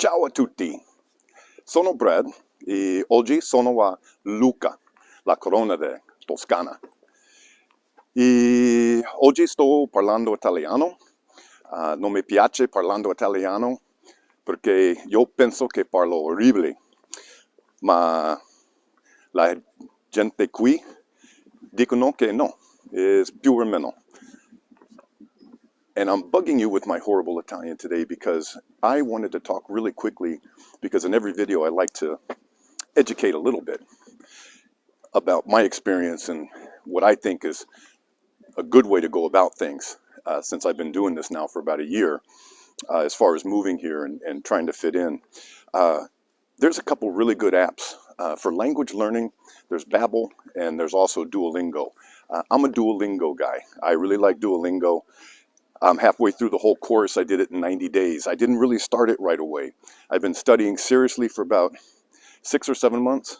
Ciao a tutti, sono Brad e oggi sono a Lucca, la corona de Toscana. E oggi sto parlando italiano. Non mi piace parlando italiano perché io penso che parlo orribile, ma la gente qui dicono che no, è più o meno. And I'm bugging you with my horrible Italian today because I wanted to talk really quickly, because in every video I like to educate a little bit about my experience and what I think is a good way to go about things, since I've been doing this now for about a year, as far as moving here and trying to fit in. There's a couple really good apps for language learning. There's Babbel and there's also Duolingo. I'm a Duolingo guy. I really like Duolingo. I'm halfway through the whole course. I did it in 90 days. I didn't really start it right away. I've been studying seriously for about 6 or 7 months.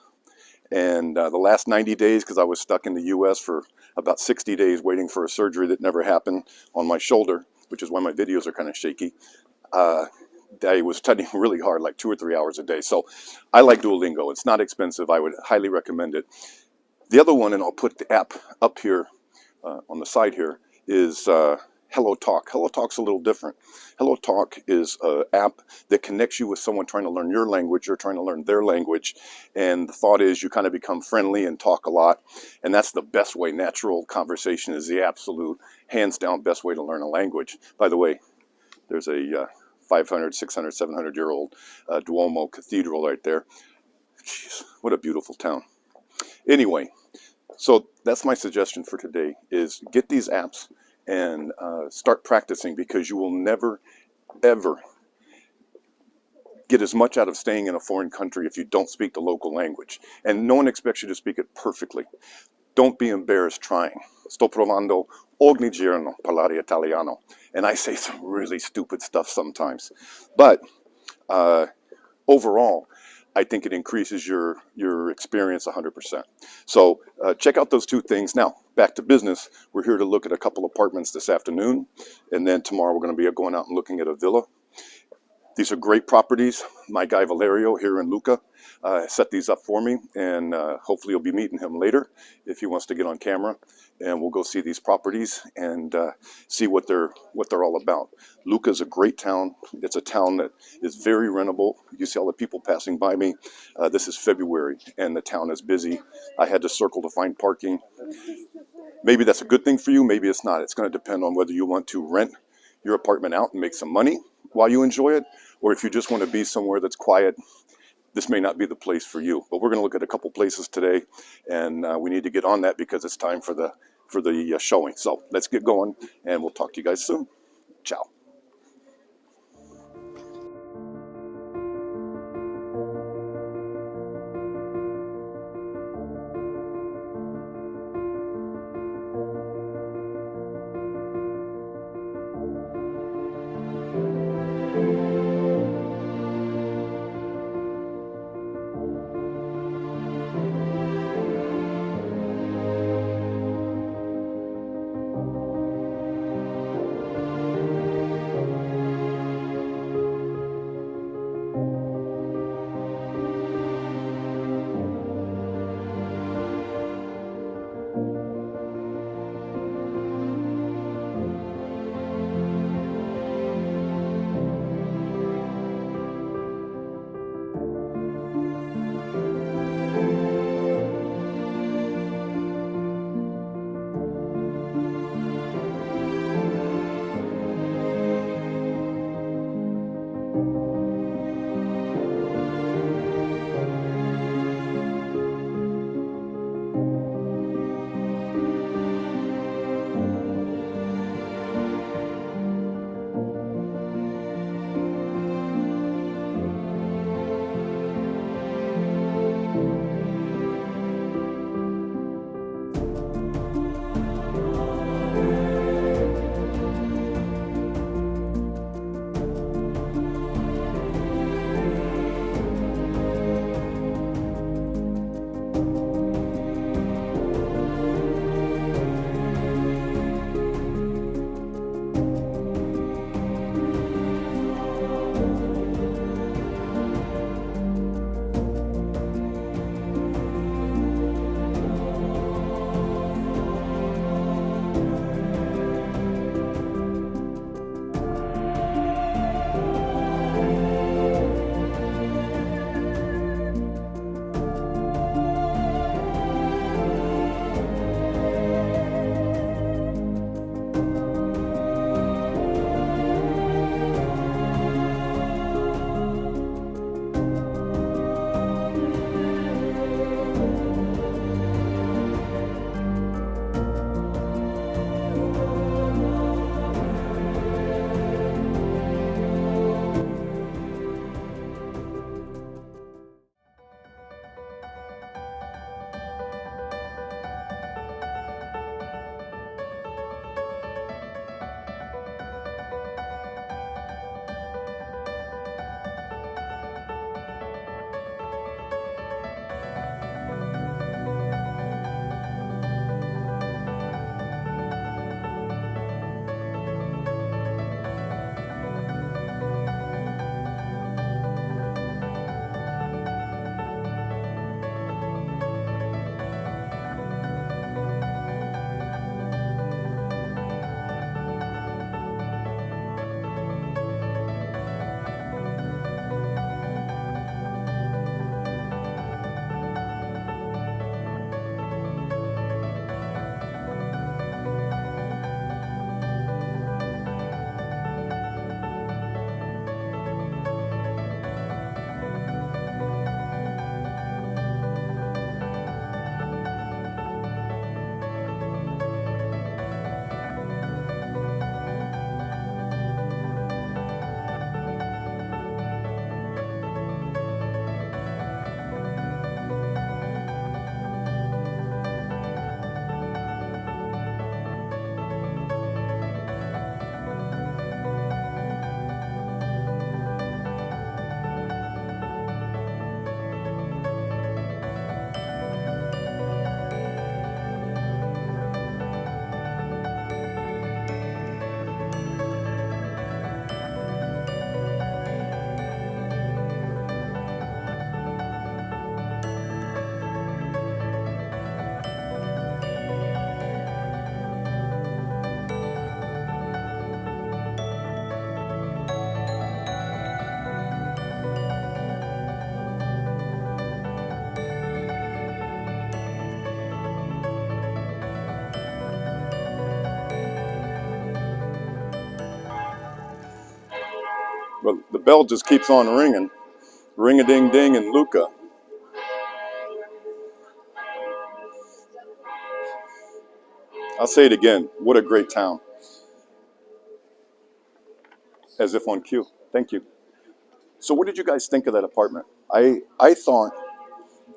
And the last 90 days, because I was stuck in the US for about 60 days waiting for a surgery that never happened on my shoulder, which is why my videos are kind of shaky. I was studying really hard, like 2 or 3 hours a day. So I like Duolingo. It's not expensive. I would highly recommend it. The other one, and I'll put the app up here on the side here, is Hello Talk. Hello Talk's a little different. Hello Talk is an app that connects you with someone trying to learn your language, you're trying to learn their language, and the thought is you kind of become friendly and talk a lot, and that's the best way. Natural conversation is the absolute, hands down, best way to learn a language. By the way, there's a 500, 600, 700-year-old Duomo Cathedral right there. Jeez, what a beautiful town. Anyway, so that's my suggestion for today, is get these apps and start practicing, because you will never, ever get as much out of staying in a foreign country if you don't speak the local language. And no one expects you to speak it perfectly. Don't be embarrassed trying. Sto provando ogni giorno parlare italiano. And I say some really stupid stuff sometimes. But overall, I think it increases your experience 100%. So check out those two things. Now, back to business. We're here to look at a couple apartments this afternoon, and then tomorrow we're going to be going out and looking at a villa. These are great properties. My guy Valerio here in Lucca set these up for me, and hopefully you'll be meeting him later if he wants to get on camera, and we'll go see these properties and see what they're all about. Lucca is a great town. It's a town that is very rentable. You see all the people passing by me. This is February and the town is busy. I had to circle to find parking. Maybe that's a good thing for you, maybe it's not. It's going to depend on whether you want to rent your apartment out and make some money while you enjoy it, or if you just want to be somewhere that's quiet. This may not be the place for you. But we're going to look at a couple places today, and we need to get on that because it's time for the showing. So let's get going, and we'll talk to you guys soon. Ciao. Well, the bell just keeps on ringing. Ring-a-ding-ding in Lucca. I'll say it again. What a great town. As if on cue. Thank you. So what did you guys think of that apartment? I thought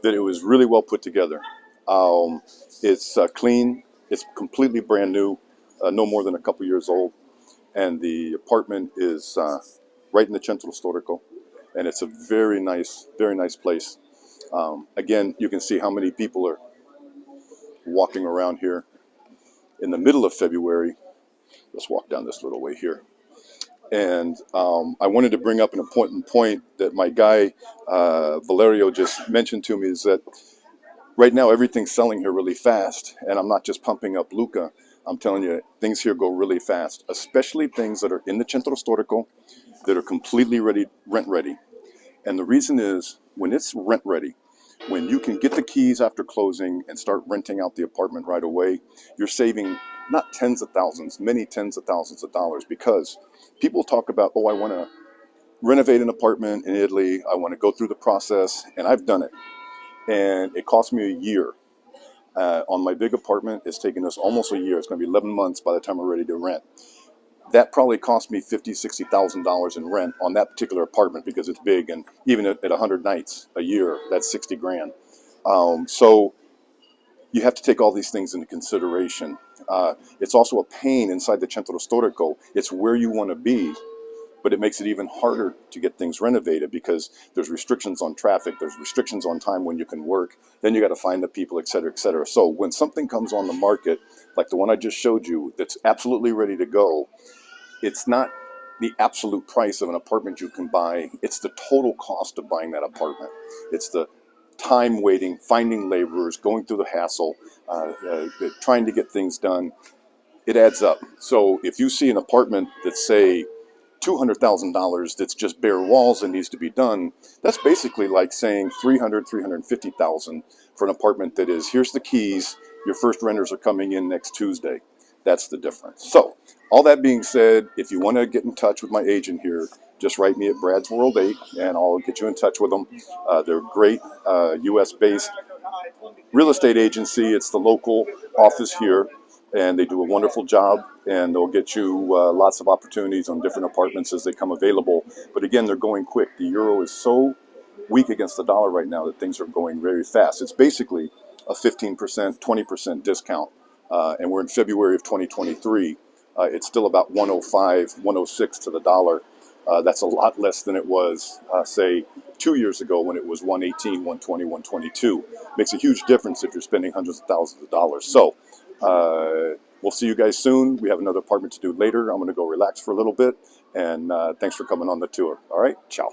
that it was really well put together. Um, it's clean. It's completely brand new, no more than a couple years old. And the apartment is right in the centro storico. And it's a very nice place. Again, you can see how many people are walking around here in the middle of February. Let's walk down this little way here. And I wanted to bring up an important point that my guy, Valerio, just mentioned to me is that right now everything's selling here really fast. And I'm not just pumping up Lucca. I'm telling you, things here go really fast, especially things that are in the centro storico that are completely ready, rent ready. And the reason is when it's rent ready, when you can get the keys after closing and start renting out the apartment right away, you're saving not tens of thousands, many tens of thousands of dollars because people talk about, oh, I want to renovate an apartment in Italy. I want to go through the process, and I've done it. And it cost me a year. On my big apartment, it's taken us almost a year. It's going to be 11 months by the time we're ready to rent. That probably cost me $50,000, $60,000 in rent on that particular apartment because it's big, and even at 100 nights a year, that's 60 grand. So you have to take all these things into consideration. It's also a pain inside the centro storico. It's where you want to be, but it makes it even harder to get things renovated because there's restrictions on traffic, there's restrictions on time when you can work, then you got to find the people, et cetera, et cetera. So when something comes on the market, like the one I just showed you, that's absolutely ready to go, it's not the absolute price of an apartment you can buy. It's the total cost of buying that apartment. It's the time waiting, finding laborers, going through the hassle, trying to get things done. It adds up. So if you see an apartment that's, say, $200,000 that's just bare walls and needs to be done, that's basically like saying $350,000 for an apartment that is, here's the keys, your first renters are coming in next Tuesday. That's the difference. So all that being said, if you want to get in touch with my agent here, just write me at Brad's World 8 and I'll get you in touch with them. They're great, US-based real estate agency. It's the local office here, and they do a wonderful job, and they'll get you lots of opportunities on different apartments as they come available. But again, they're going quick. The euro is so weak against the dollar right now that things are going very fast. It's basically a 15%, 20% discount, and we're in February of 2023. It's still about 105, 106 to the dollar. That's a lot less than it was, say, 2 years ago when it was 118, 120, 122. Makes a huge difference if you're spending hundreds of thousands of dollars. So we'll see you guys soon. We have another apartment to do later. I'm going to go relax for a little bit. And thanks for coming on the tour. All right. Ciao.